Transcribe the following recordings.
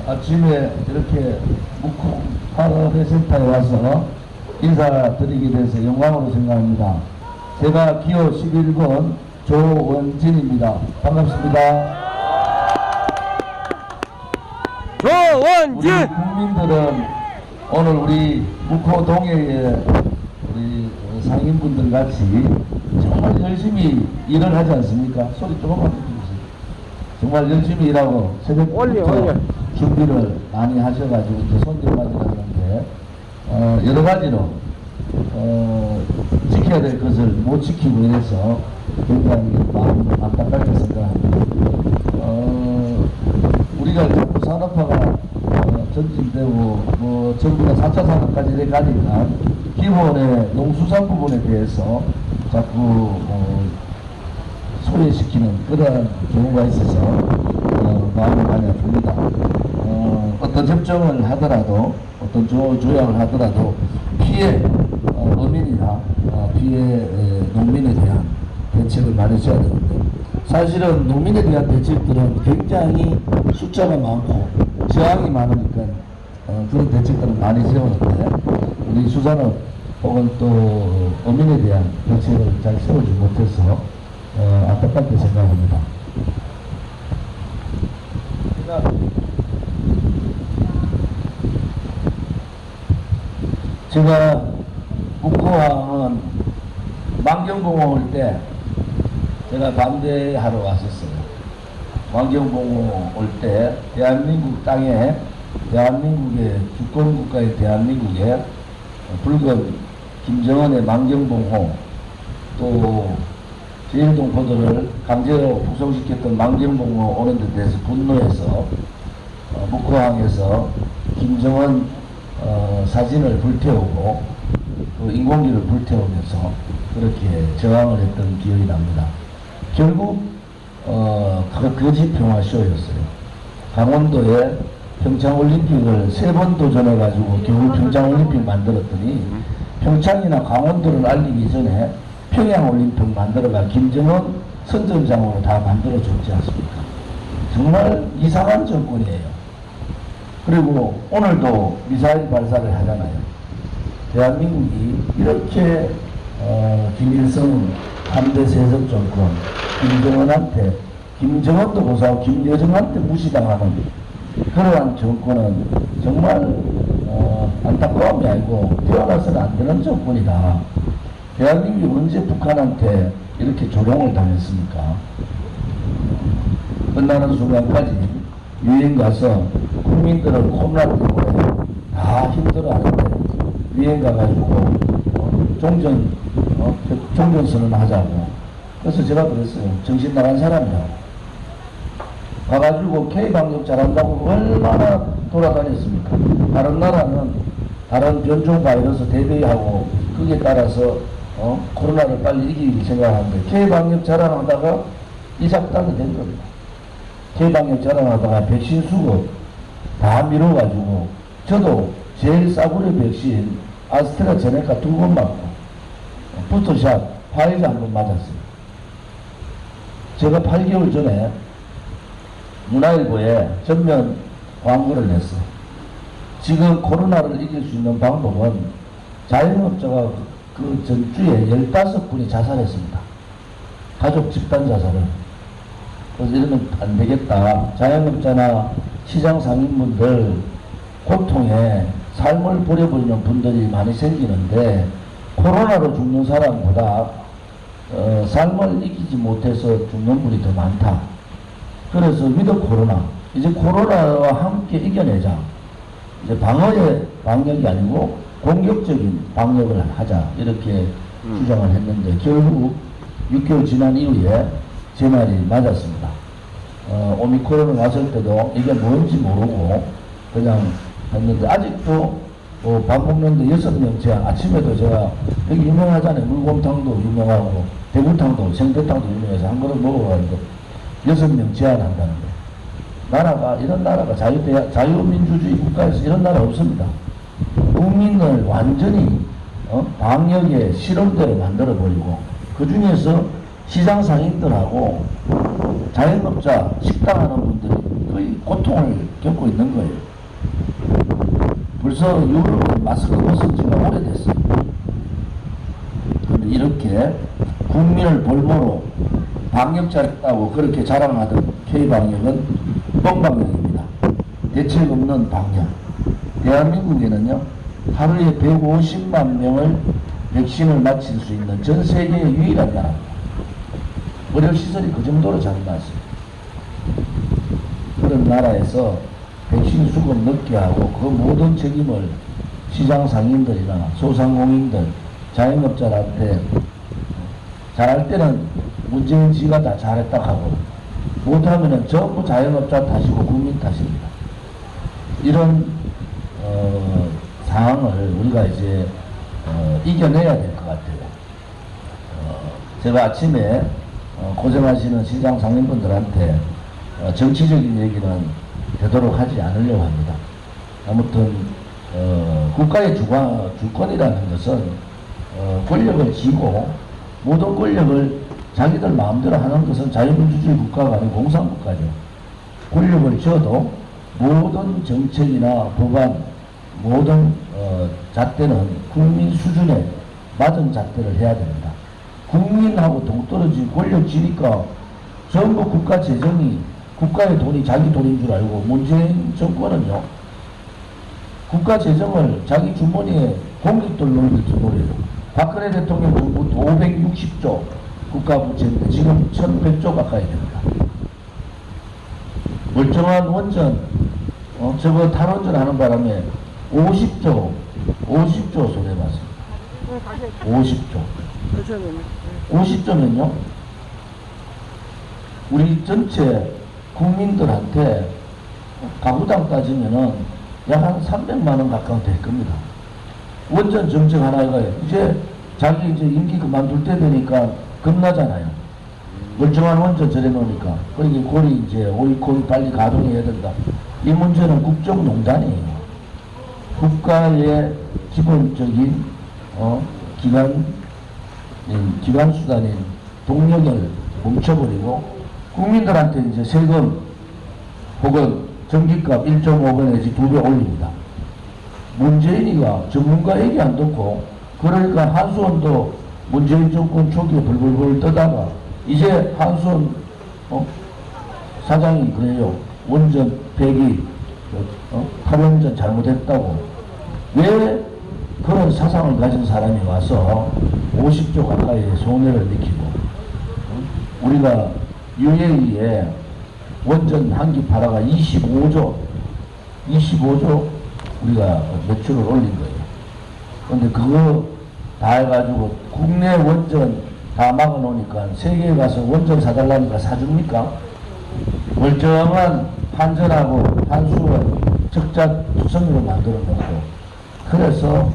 아침에 이렇게 묵화회센터에 와서 인사드리게 돼서 영광으로 생각합니다. 제가 기호 11번 조원진입니다. 반갑습니다. 조원진! 우리 국민들은 오늘 우리 묵호동해의 우리 상인분들 같이 정말 열심히 일을 하지 않습니까? 소리 조금만 들으세요. 정말 열심히 일하고 새벽부터 준비를 많이 하셔가지고 이제 손님 맞으셨는데 여러 가지로 지켜야 될 것을 못 지키고 이래서 굉장히 마음 안타깝게 생각합니다. 우리가 자꾸 산업화가 전진되고 뭐 정부가 4차 산업까지 이렇게 가니까 기본의 농수산 부분에 대해서 자꾸 소외시키는 그런 경우가 있어서 마음이 많이 아픕니다. 어떤 협정을 하더라도 어떤 조약을 하더라도 피해 어민이나 피해 농민에 대한 대책을 마련해야 되는데 사실은 농민에 대한 대책들은 굉장히 숫자가 많고 저항이 많으니까 그런 대책들은 많이 세우는데 우리 수산업 혹은 또 어민에 대한 대책을 잘 세우지 못해서 안타깝게 생각합니다. 제가 묵호항은 만경봉호 올 때 제가 반대하러 왔었어요. 만경봉호 올 때 대한민국 땅에 대한민국의 주권국가의 대한민국에 붉은 김정은의 만경봉호 또 제일동포들을 강제로 북송시켰던 만경봉호 오는 데 대해서 분노해서 묵호항에서 김정은 사진을 불태우고 또 인공기를 불태우면서 그렇게 저항을 했던 기억이 납니다. 결국 거짓 평화쇼였어요. 강원도에 평창올림픽을 3번 도전해가지고 결국 평창올림픽 만들었더니 평창이나 강원도를 알리기 전에 평양올림픽 만들어가 김정은 선전장으로 다 만들어줬지 않습니까? 정말 이상한 정권이에요. 그리고 오늘도 미사일 발사를 하잖아요. 대한민국이 이렇게 김일성 3대 세습 정권 김정은한테 김정은도 고사하고 김여정한테 무시당하는 그러한 정권은 정말 안타까움이 아니고 태어나서는 안 되는 정권이다. 대한민국이 언제 북한한테 이렇게 조롱을 당했습니까? 끝나는 순간까지 유엔 가서 국민들은 코로나 때문에 다 힘들어하는데 유엔 가가지고 종전선언 하자고. 그래서 제가 그랬어요. 정신 나간 사람이라고. 가가지고 K방역 잘한다고 얼마나 돌아다녔습니까? 다른 나라는 다른 변종 바이러스 대비하고 그게 따라서 코로나를 빨리 이기기 생각하는데 K방역 자랑하다가 이 작당이 된 겁니다. K방역 자랑하다가 백신 수급 다 미뤄가지고 저도 제일 싸구려 백신 아스트라제네카 2번 맞고 부스터샷 파이자 1번 맞았어요. 제가 8개월 전에 문화일보에 전면 광고를 냈어요. 지금 코로나를 이길 수 있는 방법은 자영업자가 그 전주에 15분이 자살했습니다. 가족 집단 자살을. 그래서 이러면 안 되겠다. 자영업자나 시장 상인분들 고통에 삶을 버려버리는 분들이 많이 생기는데 코로나로 죽는 사람보다 삶을 이기지 못해서 죽는 분이 더 많다. 그래서 위드 코로나, 이제 코로나와 함께 이겨내자. 이제 방어의 방역이 아니고 공격적인 방역을 하자. 이렇게 주장을 했는데 결국 6개월 지난 이후에 제 말이 맞았습니다. 오미크론을 왔을 때도 이게 뭔지 모르고 그냥 했는데 아직도 밥 먹는데 6명 제한. 아침에도 제가 여기 유명하잖아요. 물곰탕도 유명하고 대구탕도 생대탕도 유명해서 한 그릇 먹어가지고 6명 제한한다는데 나라가 이런 나라가 자유민주주의 국가에서 이런 나라 없습니다. 국민을 완전히 방역의 실험대로 만들어버리고 그 중에서 시장 상인들하고 자영업자 식당 하는 분들이 거의 고통을 겪고 있는 거예요. 벌써 유럽은 마스크 벗은 지가 오래됐어요. 그런데 이렇게 국민을 볼모로 방역 잘했다고 그렇게 자랑하던 K방역은 뻥방역입니다. 대책 없는 방역. 대한민국에는요, 하루에 150만 명을 백신을 맞힐 수 있는 전 세계의 유일한 나라입니다. 의료시설이 그 정도로 잘 나왔어요. 그런 나라에서 백신 수급 늦게 하고 그 모든 책임을 시장 상인들이나 소상공인들, 자영업자한테 잘할 때는 문재인 지가 다 잘했다 하고 못하면은 전부 자영업자 탓이고 국민 탓입니다. 이런 상황을 우리가 이제 이겨내야 될 것 같아요. 제가 아침에 고생하시는 시장 상인분들한테 정치적인 얘기는 되도록 하지 않으려고 합니다. 아무튼 국가의 주권이라는 것은 권력을 쥐고 모든 권력을 자기들 마음대로 하는 것은 자유민주주의 국가가 아니고 공산국가죠. 권력을 쥐어도 모든 정책이나 법안, 모든 잣대는 국민 수준에 맞은 잣대를 해야 됩니다. 국민하고 동떨어진 권력 쥐니까 전부 국가 재정이 국가의 돈이 자기 돈인 줄 알고 문재인 정권은요, 국가 재정을 자기 주머니에 공깃돌 넣을 줄 모르요. 박근혜 대통령 정부 560조 국가 부채인데 지금 1100조 가까이 됩니다. 멀쩡한 원전, 저거 탈원전 하는 바람에 50조 손해봤습니다. 50조. 50조면요, 우리 전체 국민들한테 가구당 따지면은 약 한 300만원 가까운 될 겁니다. 원전 정책 하나가 이제 자기 이제 임기 그만둘 때 되니까 겁나잖아요. 멀쩡한 원전 저래 놓으니까. 그러니까 고리 이제 오이코이 빨리 가동해야 된다. 이 문제는 국정농단이에요. 국가의 기본적인 기관 수단인 동력을 멈춰버리고 국민들한테 이제 세금 혹은 전기값 1.5배 내지 2배 올립니다. 문재인이가 전문가 얘기 안 듣고 그러니까 한수원도 문재인 정권 초기에 불불불 떠다가 이제 한수원 사장이 그래요. 원전 폐기 탈원전 잘못했다고. 왜 그런 사상을 가진 사람이 와서 50조 가까이의 손해를 느끼고 우리가 UAE에 원전 한기 팔아가 25조 우리가 매출을 올린 거예요. 그런데 그거 다 해가지고 국내 원전 다 막아놓으니까 세계에 가서 원전 사달라니까 사줍니까? 멀쩡한 한전하고 한수원 적자투성이로 만들어 놓고 그래서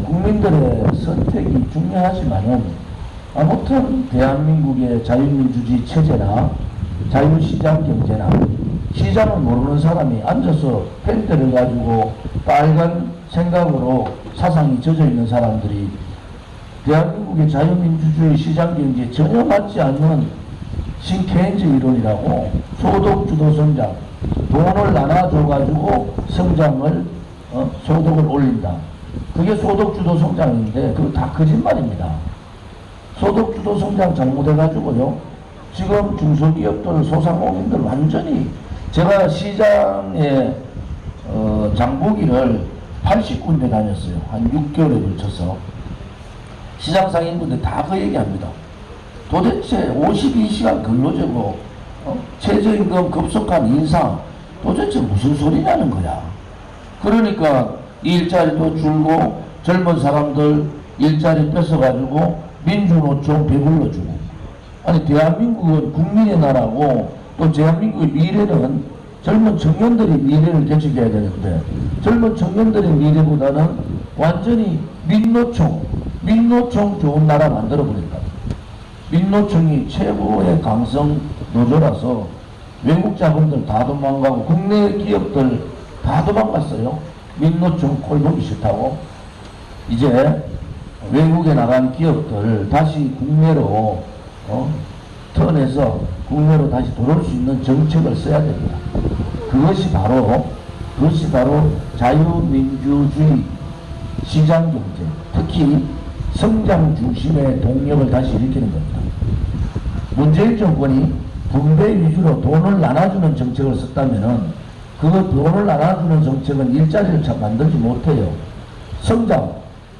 국민들의 선택이 중요하지만은 아무튼 대한민국의 자유민주주의 체제나 자유시장 경제나 시장을 모르는 사람이 앉아서 펜대를 가지고 빨간 생각으로 사상이 젖어 있는 사람들이 대한민국의 자유민주주의 시장경제에 전혀 맞지 않는 신케인즈 이론이라고 소득주도 성장, 돈을 나눠줘가지고 성장을 소득을 올린다. 그게 소득주도 성장인데 그거 다 거짓말입니다. 소득주도 성장 잘못해가지고요, 지금 중소기업들, 소상공인들 완전히 제가 시장에 장보기를 80군데 다녔어요. 한 6개월에 걸쳐서. 시장 상인분들 다 그 얘기합니다. 도대체 52시간 근로제고 최저임금 급속한 인상 도대체 무슨 소리냐는 거야. 그러니까 일자리도 줄고 젊은 사람들 일자리 뺏어가지고 민주노총 배불러주고. 아니 대한민국은 국민의 나라고 또 대한민국의 미래는 젊은 청년들이 미래를 개척해야 되는데 젊은 청년들의 미래보다는 완전히 민노총 좋은 나라 만들어버린다. 민노총이 최고의 강성 노조라서 외국 자본들 다 도망가고 국내 기업들 다 도망갔어요. 민노총 꼴 보기 싫다고. 이제 외국에 나간 기업들 다시 국내로 턴에서 국내로 다시 돌아올 수 있는 정책을 써야 됩니다. 그것이 바로 자유민주주의 시장경제, 특히 성장 중심의 동력을 다시 일으키는 겁니다. 문재인 정권이 분배 위주로 돈을 나눠주는 정책을 썼다면은 그 돈을 나눠주는 정책은 일자리를 잘 만들지 못해요. 성장,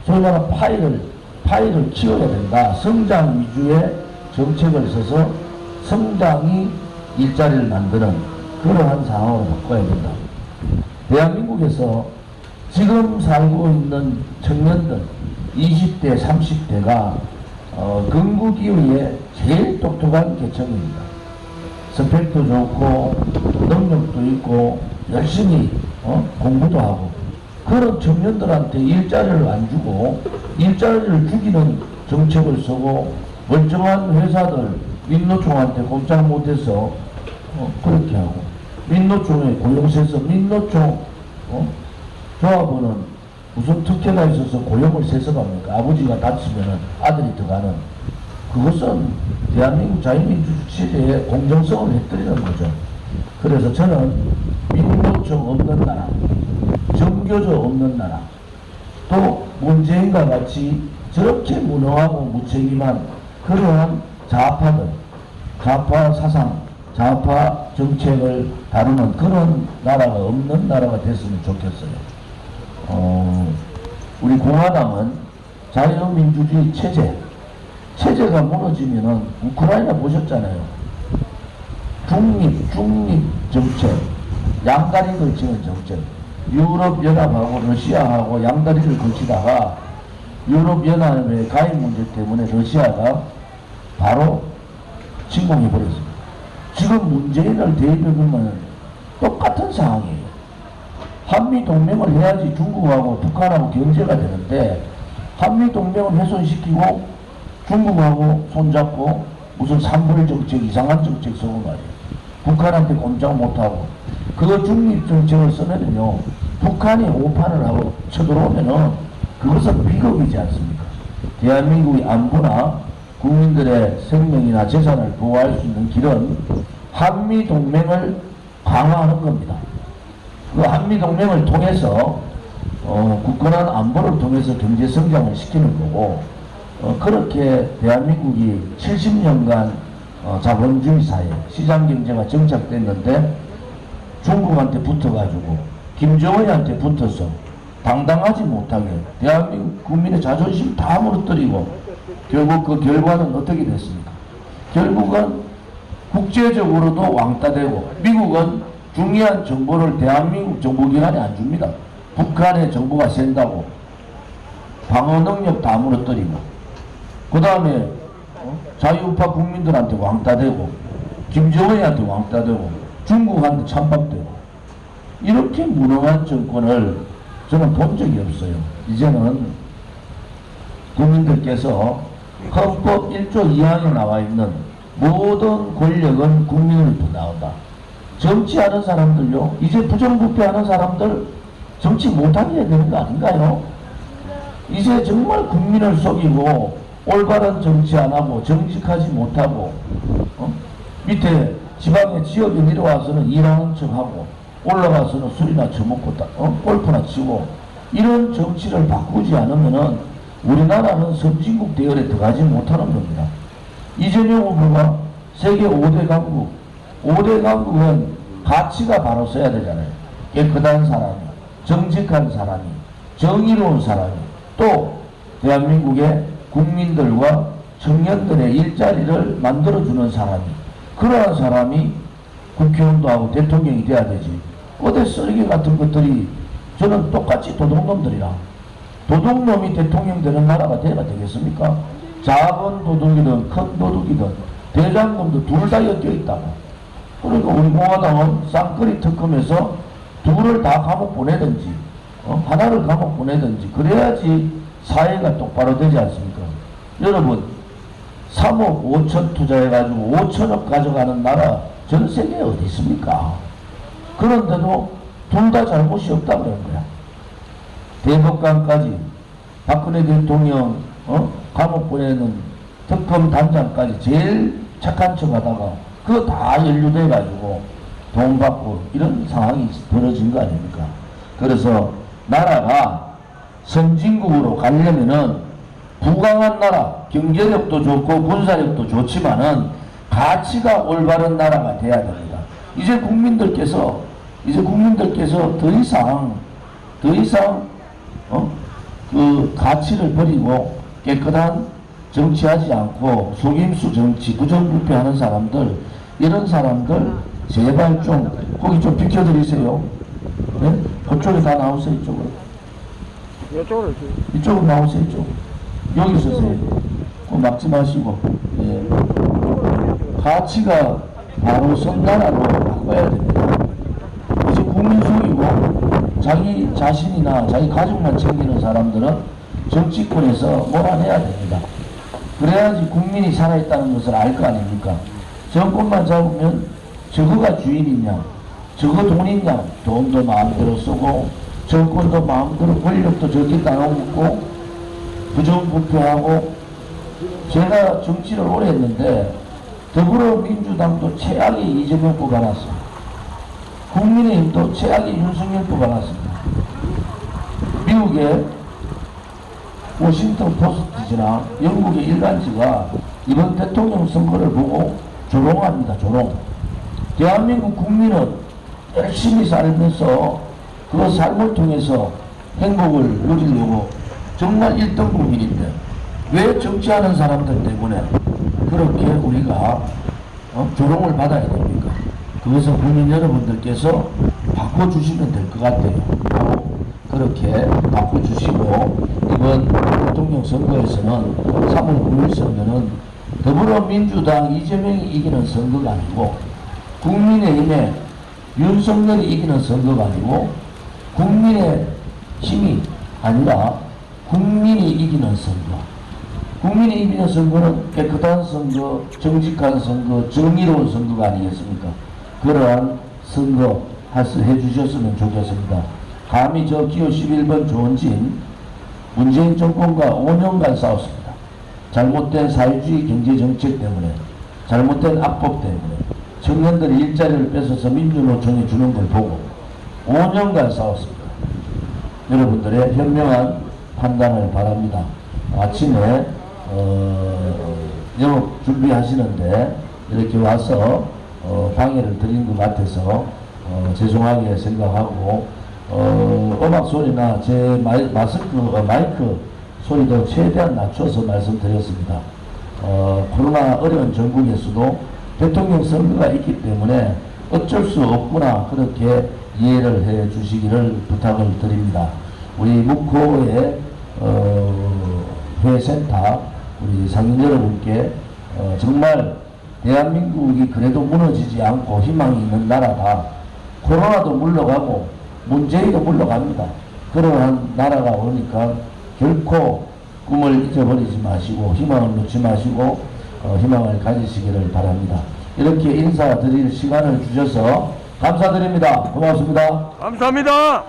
소위 말하는 파이를 키워야 된다. 성장 위주의 정책을 써서 성장이 일자리를 만드는 그러한 상황으로 바꿔야 된다. 대한민국에서 지금 살고 있는 청년들 20대, 30대가 근국이후에 제일 똑똑한 계층입니다. 스펙도 좋고 능력도 있고 열심히 공부도 하고 그런 청년들한테 일자리를 안 주고 일자리를 죽이는 정책을 쓰고 멀쩡한 회사들 민노총한테 꼼짝 못해서 그렇게 하고 민노총에 고용세서 민노총 조합원은 무슨 특혜가 있어서 고용을 세습합니까? 아버지가 다치면 아들이 들어가는 그것은 대한민국 자유민주주의 체제의 공정성을 해뜨리는 거죠. 그래서 저는 민노총 없는 나라, 정교조 없는 나라, 또 문재인과 같이 저렇게 무능하고 무책임한 그러한 좌파들, 좌파 사상, 좌파 정책을 다루는 그런 나라가 없는 나라가 됐으면 좋겠어요. 우리 공화당은 자유민주주의 체제가 무너지면은 우크라이나 보셨잖아요. 중립 정책, 양다리 걸치는 정책. 유럽연합하고 러시아하고 양다리를 걸치다가 유럽연합의 가입 문제 때문에 러시아가 바로 침공해버렸습니다. 지금 문재인을 대입해보면 똑같은 상황이에요. 한미동맹을 해야지 중국하고 북한하고 경제가 되는데 한미동맹을 훼손시키고 중국하고 손잡고 무슨 산불정책 이상한 정책 쓰고 말이에요. 북한한테 꼼짝 못하고 그 중립정책을 쓰면은요 북한이 오판을 하고 쳐들어오면은 그것은 비극이지 않습니까? 대한민국의 안보나 국민들의 생명이나 재산을 보호할 수 있는 길은 한미동맹을 강화하는 겁니다. 그 한미동맹을 통해서 굳건한 안보를 통해서 경제 성장을 시키는 거고 그렇게 대한민국이 70년간 자본주의 사회 시장경제가 정착됐는데 중국한테 붙어가지고 김정은한테 붙어서 당당하지 못하게 대한민국 국민의 자존심 다 무너뜨리고 결국 그 결과는 어떻게 됐습니까? 결국은 국제적으로도 왕따되고 미국은 중요한 정보를 대한민국 정보기관에 안 줍니다. 북한의 정보가 센다고 방어 능력 다 무너뜨리고 그 다음에 자유우파 국민들한테 왕따되고 김정은한테 왕따되고 중국한테 찬밥되고 이렇게 무능한 정권을 저는 본 적이 없어요. 이제는 국민들께서 헌법 1조 2항에 나와 있는 모든 권력은 국민으로부터 나온다. 정치하는 사람들요, 이제 부정부패하는 사람들 정치 못하게 해야 되는 거 아닌가요? 이제 정말 국민을 속이고 올바른 정치 안 하고 정직하지 못하고 밑에 지방의 지역에 내려와서는 일하는 척하고 올라가서는 술이나 처먹고 골프나 치고 이런 정치를 바꾸지 않으면은 우리나라는 선진국 대열에 들어가지 못하는 겁니다. 이재명 후보가 세계 5대 강국 5대 강국은 가치가 바로 써야 되잖아요. 깨끗한 사람이, 정직한 사람이, 정의로운 사람이, 또 대한민국의 국민들과 청년들의 일자리를 만들어주는 사람이, 그러한 사람이 국회의원도 하고 대통령이 돼야 되지. 어디 쓰레기 같은 것들이 저는 똑같이 도둑놈들이라. 도둑놈이 대통령 되는 나라가 돼야 되겠습니까? 작은 도둑이든 큰 도둑이든 대장금도 둘 다 엮여 있다고. 그러니까 우리 공화당은 쌍끌이 특검에서 둘을 다 감옥 보내든지 하나를 감옥 보내든지 그래야지 사회가 똑바로 되지 않습니까? 여러분 3억 5천 투자해가지고 5천억 가져가는 나라 전 세계에 어디 있습니까? 그런데도 둘 다 잘못이 없다고 그런 거야. 대법관까지 박근혜 대통령 감옥 보내는 특검 단장까지 제일 착한 척 하다가 그거 다 연루돼 가지고 돈 받고 이런 상황이 벌어진 거 아닙니까? 그래서 나라가 선진국으로 가려면은 부강한 나라, 경제력도 좋고 군사력도 좋지만은 가치가 올바른 나라가 돼야 됩니다. 이제 국민들께서 더 이상 그 가치를 버리고 깨끗한 정치하지 않고 속임수 정치, 부정부패하는 사람들, 이런 사람들 제발 좀 거기 좀 비켜드리세요. 네? 그쪽에 다 나오세요. 이쪽으로 나오세요. 이쪽. 여기 서세요. 막지 마시고. 예. 가치가 바로 선나라로 바꿔야 됩니다. 이제 국민 속이고 자기 자신이나 자기 가족만 챙기는 사람들은 정치권에서 몰아내야 됩니다. 그래야지 국민이 살아있다는 것을 알 거 아닙니까? 정권만 잡으면 저거가 주인이냐, 저거 돈이냐, 돈도 마음대로 쓰고 정권도 마음대로 권력도 저렇게 따놓고 부정부패하고. 제가 정치를 오래 했는데 더불어민주당도 최악의 이재명 뽑아놨습니다. 국민의힘도 최악의 윤석열 뽑아놨습니다. 미국의 워싱턴 포스트지나 영국의 일간지가 이번 대통령 선거를 보고 조롱합니다. 조롱. 대한민국 국민은 열심히 살면서 그 삶을 통해서 행복을 누리려고 정말 1등 국민인데 왜 정치하는 사람들 때문에 그렇게 우리가 조롱을 받아야 됩니까? 그것은 국민 여러분들께서 바꿔주시면 될 것 같아요. 그렇게 바꿔주시고 이번 대통령 선거에서는 3월 9일 선거는 더불어민주당 이재명이 이기는 선거가 아니고 국민의힘의 윤석열이 이기는 선거가 아니고 국민의 힘이 아니라 국민이 이기는 선거. 국민이 이기는 선거는 깨끗한 선거, 정직한 선거, 정의로운 선거가 아니겠습니까? 그러한 선거 해주셨으면 좋겠습니다. 감히 저 기호 11번 조원진 문재인 정권과 5년간 싸웠습니다. 잘못된 사회주의 경제정책 때문에, 잘못된 압법 때문에 청년들이 일자리를 뺏어서 민주노총이 주는 걸 보고 5년간 싸웠습니다. 여러분들의 현명한 판단을 바랍니다. 아침에 영업 준비하시는데 이렇게 와서 방해를 드린 것 같아서 죄송하게 생각하고 음악 소리나 제 마이크 소리도 최대한 낮춰서 말씀드렸습니다. 코로나 어려운 전국에서도 대통령 선거가 있기 때문에 어쩔 수 없구나 그렇게 이해를 해 주시기를 부탁을 드립니다. 우리 묵호의 회센터 우리 상인 여러분께 정말 대한민국이 그래도 무너지지 않고 희망이 있는 나라다. 코로나도 물러가고 문재인도 물러갑니다. 그러한 나라가 오니까 결코 꿈을 잊어버리지 마시고 희망을 놓지 마시고 희망을 가지시기를 바랍니다. 이렇게 인사드릴 시간을 주셔서 감사드립니다. 고맙습니다. 감사합니다.